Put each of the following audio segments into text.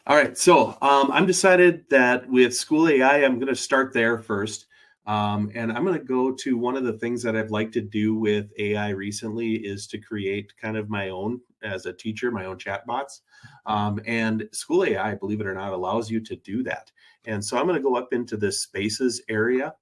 All right, so I'm decided that with SchoolAI, I'm going to start there first. And I'm going to go to one of the things that I've liked to do with AI recently is to create kind of my own, as a teacher, my own chatbots. And SchoolAI, believe it or not, allows you to do that. And so I'm going to go up into this spaces area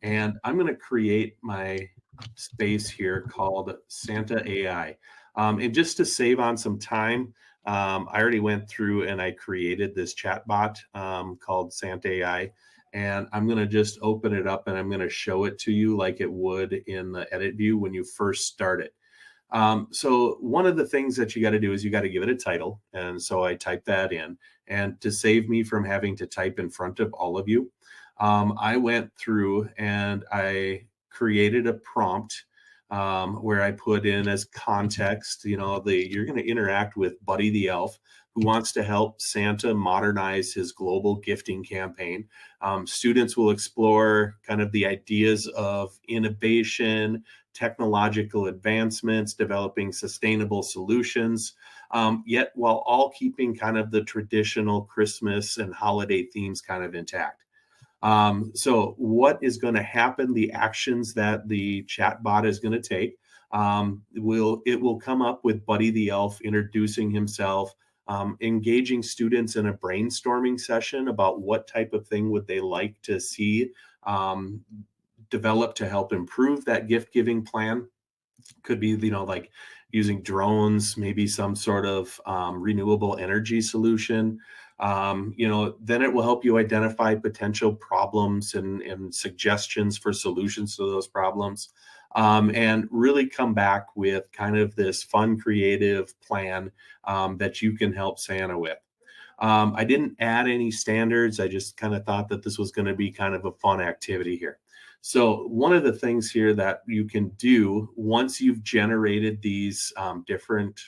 and I'm going to create my space here called Santa AI. And just to save on some time, I already went through and I created this chatbot called Santa AI. And I'm going to just open it up and I'm going to show it to you like it would in the edit view when you first start it. So one of the things that you got to do is you got to give it a title. And so I typed that in. And to save me from having to type in front of all of you, I went through and I created a prompt where I put in as context, you're going to interact with Buddy the Elf, who wants to help Santa modernize his global gifting campaign. Students will explore kind of the ideas of innovation, technological advancements, developing sustainable solutions, yet while all keeping kind of the traditional Christmas and holiday themes kind of intact. So what is going to happen? The actions that the chatbot is going to take it will come up with Buddy the Elf introducing himself, engaging students in a brainstorming session about what type of thing would they like to see um, develop to help improve that gift giving plan. Could be like using drones, maybe some sort of renewable energy solution. Then it will help you identify potential problems and suggestions for solutions to those problems, and really come back with kind of this fun creative plan that you can help Santa with. I didn't add any standards. I just kind of thought that this was going to be kind of a fun activity here. So one of the things here that you can do once you've generated these different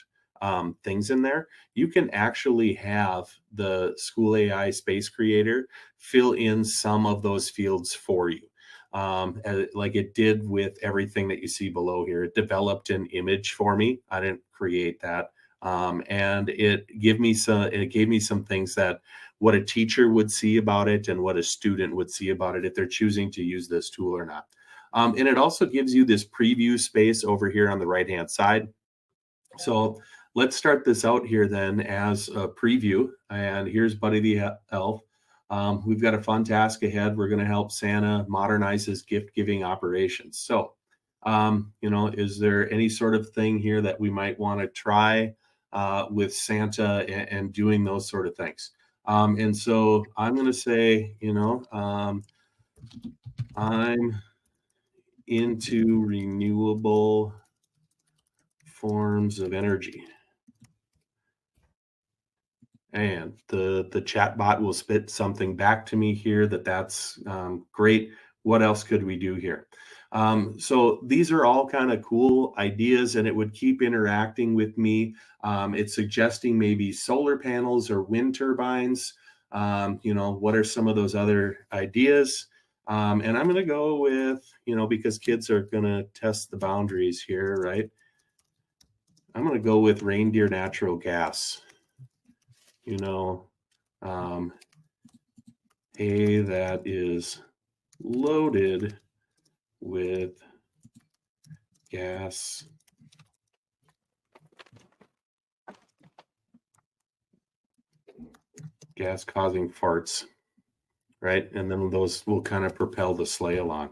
things in there, you can actually have the School AI Space Creator fill in some of those fields for you. Like it did with everything that you see below here. It developed an image for me. I didn't create that. And it gave me some things that what a teacher would see about it and what a student would see about it if they're choosing to use this tool or not. And it also gives you this preview space over here on the right hand side. So let's start this out here then as a preview. And here's Buddy the Elf. We've got a fun task ahead. We're going to help Santa modernize his gift giving operations. So, is there any sort of thing here that we might want to try with Santa and doing those sort of things? And so I'm going to say, I'm into renewable forms of energy. And the chat bot will spit something back to me here that's great. What else could we do here? So these are all kind of cool ideas, and it would keep interacting with me. It's suggesting maybe solar panels or wind turbines. What are some of those other ideas? And I'm going to go with, because kids are going to test the boundaries here, right? I'm going to go with reindeer natural gas. you know, um, that is loaded with gas causing farts, right? And then those will kind of propel the sleigh along.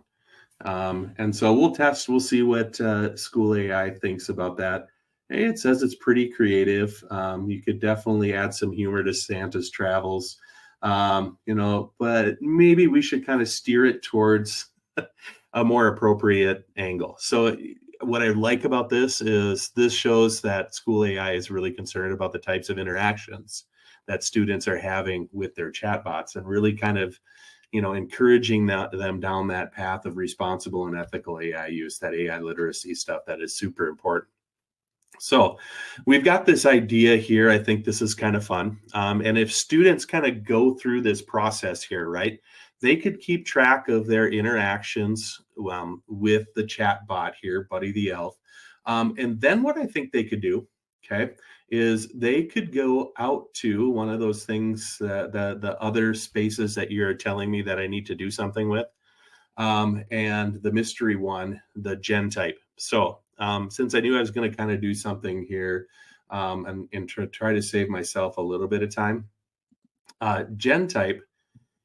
And so we'll see what School AI thinks about that. Hey, it says it's pretty creative. You could definitely add some humor to Santa's travels, but maybe we should kind of steer it towards a more appropriate angle. So what I like about this is this shows that School AI is really concerned about the types of interactions that students are having with their chatbots and really kind of encouraging them down that path of responsible and ethical AI use, that AI literacy stuff that is super important. So we've got this idea here. I think this is kind of fun. And if students kind of go through this process here, right, they could keep track of their interactions with the chat bot here, Buddy the Elf. And then what I think they could do, okay, is they could go out to one of those things, the other spaces that you're telling me that I need to do something with, and the mystery one, the GenType. So since I knew I was going to kind of do something here, and try to save myself a little bit of time, GenType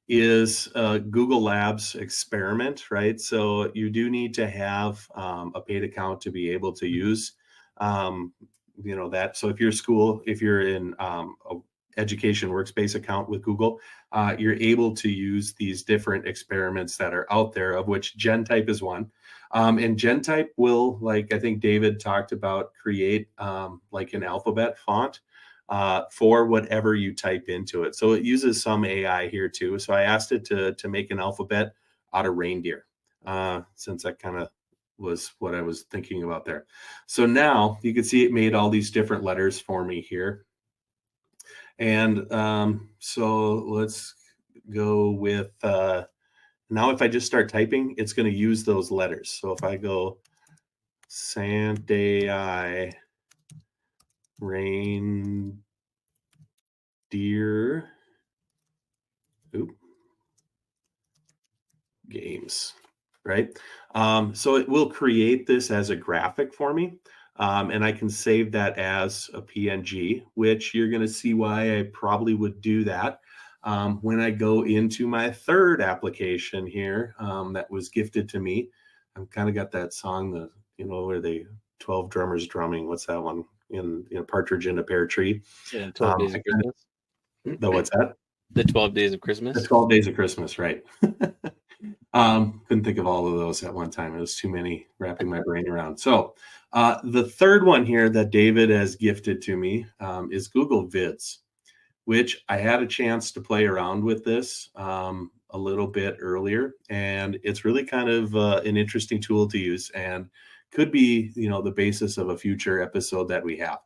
is a Google Labs experiment, right? So you do need to have a paid account to be able to use, um, that. So if if you're in a education workspace account with Google, you're able to use these different experiments that are out there, of which GenType is one. And GenType will, like I think David talked about, create like an alphabet font for whatever you type into it. So it uses some AI here too. So I asked it to make an alphabet out of reindeer, since that kind of was what I was thinking about there. So now you can see it made all these different letters for me here. And so let's go with, now if I just start typing, it's going to use those letters. So if I go SchoolAI reindeer, oop, games, right? So it will create this as a graphic for me. And I can save that as a PNG, which you're going to see why I probably would do that when I go into my third application here that was gifted to me. I've kind of got that song, where they 12 drummers drumming. What's that one? In Partridge in a Pear Tree. Yeah, 12 Days of Christmas. The what's that? The 12 Days of The Christmas. 12 Days of Christmas, right? Couldn't think of all of those at one time. It was too many wrapping my brain around. So the third one here that David has gifted to me is Google Vids, which I had a chance to play around with this a little bit earlier. And it's really kind of an interesting tool to use, and could be, the basis of a future episode that we have.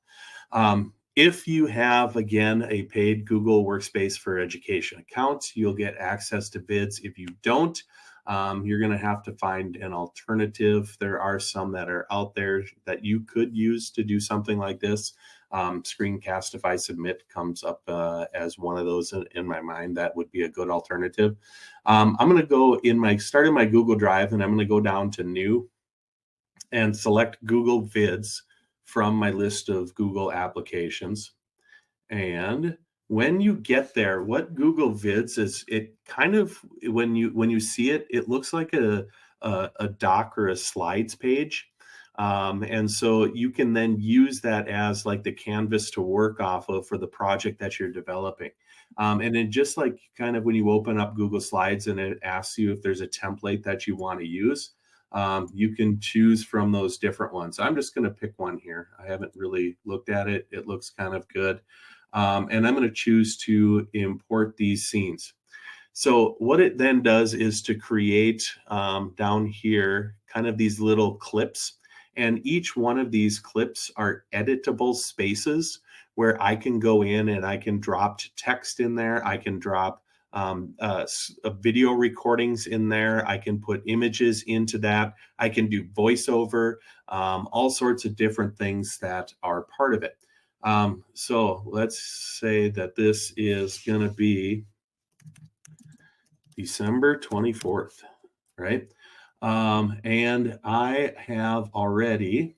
If you have, again, a paid Google Workspace for Education account, you'll get access to Vids. If you don't, you're going to have to find an alternative. There are some that are out there that you could use to do something like this. Screencastify Submit comes up as one of those in my mind. That would be a good alternative. I'm going to go start in my Google Drive, and I'm going to go down to New and select Google Vids from my list of Google applications. And when you get there, what Google Vids is, it kind of, when you see it, it looks like a doc or a slides page. And so you can then use that as like the canvas to work off of for the project that you're developing. And then just like kind of when you open up Google Slides and it asks you if there's a template that you want to use, you can choose from those different ones. I'm just going to pick one here. I haven't really looked at it. It looks kind of good. And I'm going to choose to import these scenes. So what it then does is to create down here kind of these little clips. And each one of these clips are editable spaces where I can go in and I can drop text in there. I can drop video recordings in there. I can put images into that. I can do voiceover, all sorts of different things that are part of it. So let's say that this is going to be December 24th, right? And I have already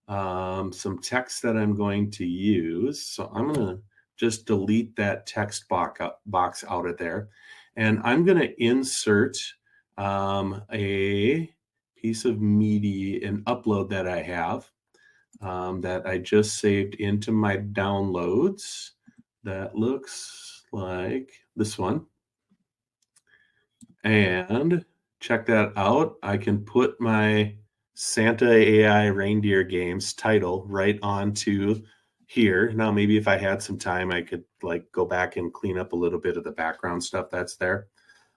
some text that I'm going to use. So I'm going to just delete that text box out of there. And I'm going to insert a piece of media, an upload that I have that I just saved into my downloads. That looks like this one. And check that out. I can put my Santa AI Reindeer Games title right onto here. Now, maybe if I had some time, I could like go back and clean up a little bit of the background stuff that's there.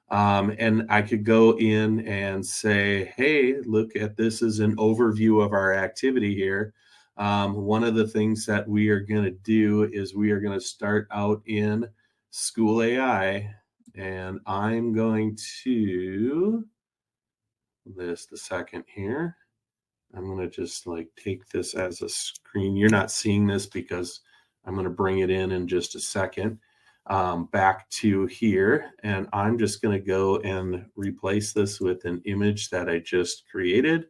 And I could go in and say, hey, look at this as an overview of our activity here. One of the things that we are going to do is we are going to start out in SchoolAI. And I'm going to list a second here. I'm going to just like take this as a screen. You're not seeing this because I'm going to bring it in just a second. Back to here, and I'm just going to go and replace this with an image that I just created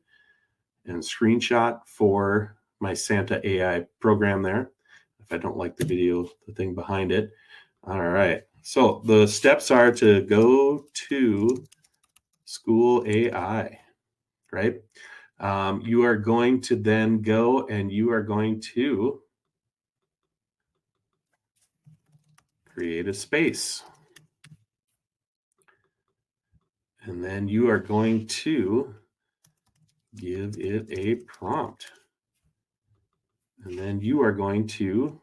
and screenshot for my Santa AI program there. If I don't like the video, the thing behind it. All right. So the steps are to go to SchoolAI, right? You are going to then go and you are going to create a space. And then you are going to give it a prompt. And then you are going to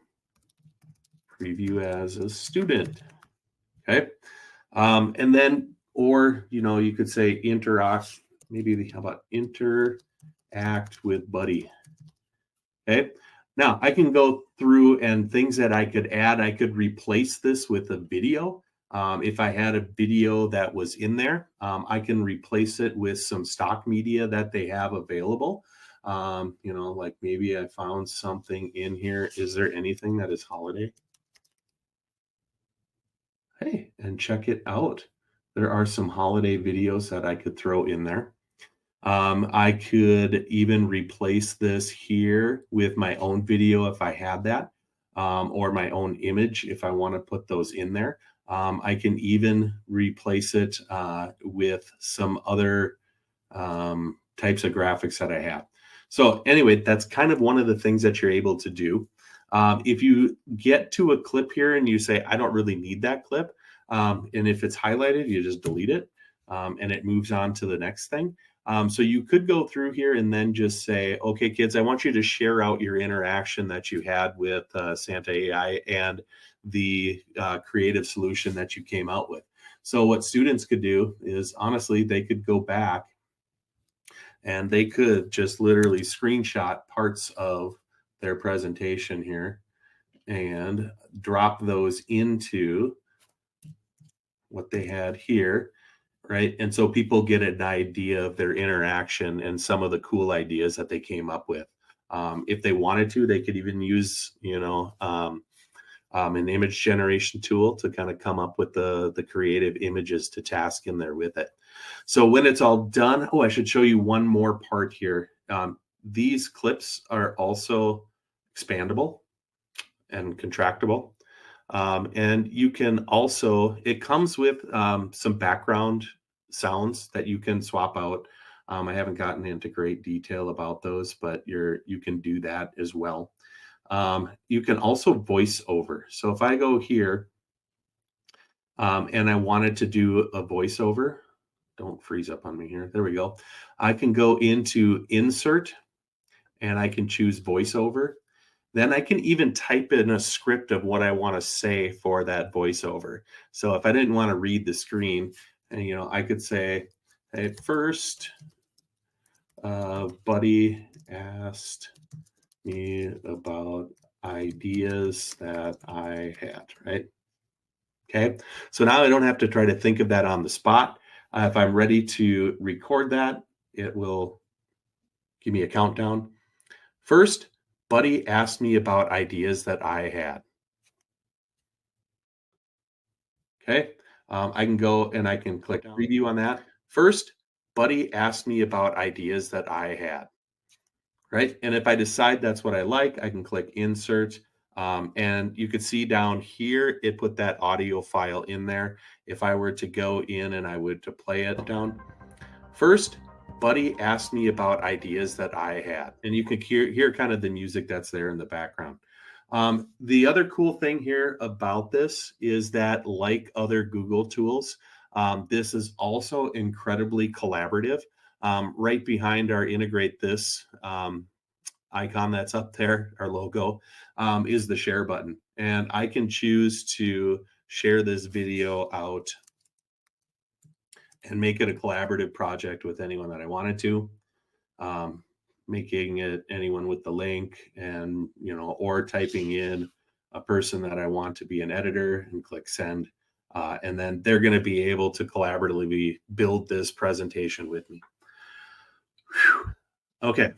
preview as a student. Okay. And then, or, you could say interact, how about interact with Buddy. Okay. Now I can go through and things that I could add. I could replace this with a video. If I had a video that was in there, I can replace it with some stock media that they have available. Like maybe I found something in here. Is there anything that is holiday? Hey, and check it out. There are some holiday videos that I could throw in there. I could even replace this here with my own video if I had that, or my own image if I want to put those in there. I can even replace it with some other types of graphics that I have. So anyway, that's kind of one of the things that you're able to do. If you get to a clip here and you say, I don't really need that clip, and if it's highlighted, you just delete it, and it moves on to the next thing. So you could go through here and then just say, okay, kids, I want you to share out your interaction that you had with Santa AI and the creative solution that you came out with. So what students could do is, honestly, they could go back and they could just literally screenshot parts of their presentation here and drop those into what they had here, right? And so people get an idea of their interaction and some of the cool ideas that they came up with. If they wanted to, they could even use, an image generation tool to kind of come up with the creative images to task in there with it. So when it's all done, I should show you one more part here. These clips are also expandable and contractible. And you can also, it comes with some background sounds that you can swap out. I haven't gotten into great detail about those, but you can do that as well. You can also voice over. So if I go here and I wanted to do a voiceover, don't freeze up on me here. There we go. I can go into insert and I can choose voiceover. Then I can even type in a script of what I want to say for that voiceover. So if I didn't want to read the screen, and I could say, hey, first, Buddy asked me about ideas that I had, right? Okay, so now I don't have to try to think of that on the spot. If I'm ready to record that, it will give me a countdown. First, Buddy asked me about ideas that I had. Okay, I can go and I can click preview on that. First, Buddy asked me about ideas that I had. Right, and if I decide that's what I like, I can click insert. And you could see down here, it put that audio file in there. If I were to go in and I would to play it down. First, Buddy asked me about ideas that I had. And you could hear kind of the music that's there in the background. The other cool thing here about this is that, like other Google tools, this is also incredibly collaborative. Right behind our integrate this icon that's up there, our logo, is the share button. And I can choose to share this video out and make it a collaborative project with anyone that I wanted to, making it anyone with the link and, or typing in a person that I want to be an editor and click send. And then they're going to be able to collaboratively build this presentation with me. Whew. Okay.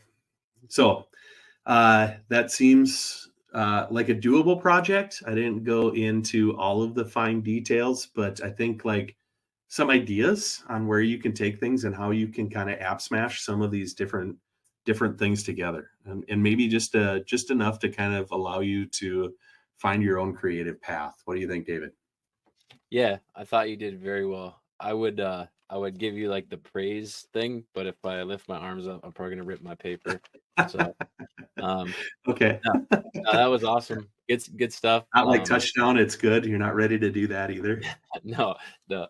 So that seems like a doable project. I didn't go into all of the fine details, but I think like some ideas on where you can take things and how you can kind of app smash some of these different things together, and maybe just enough to kind of allow you to find your own creative path. What do you think, David? Yeah, I thought you did very well. I would give you like the praise thing, but if I lift my arms up, I'm probably gonna rip my paper. So um Okay. no, no, that was awesome. Good stuff. Not like touchdown, it's good. You're not ready to do that either. No, no.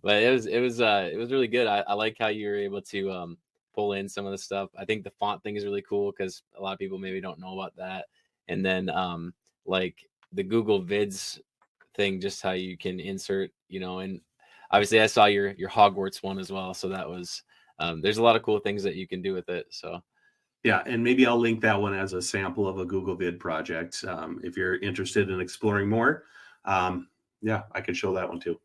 But it was really good. I like how you were able to pull in some of the stuff. I think the font thing is really cool because a lot of people maybe don't know about that. And then like the Google Vids thing, just how you can insert, and obviously I saw your Hogwarts one as well. So that was there's a lot of cool things that you can do with it. So Yeah, and maybe I'll link that one as a sample of a Google Vid project, if you're interested in exploring more. Yeah, I could show that one too.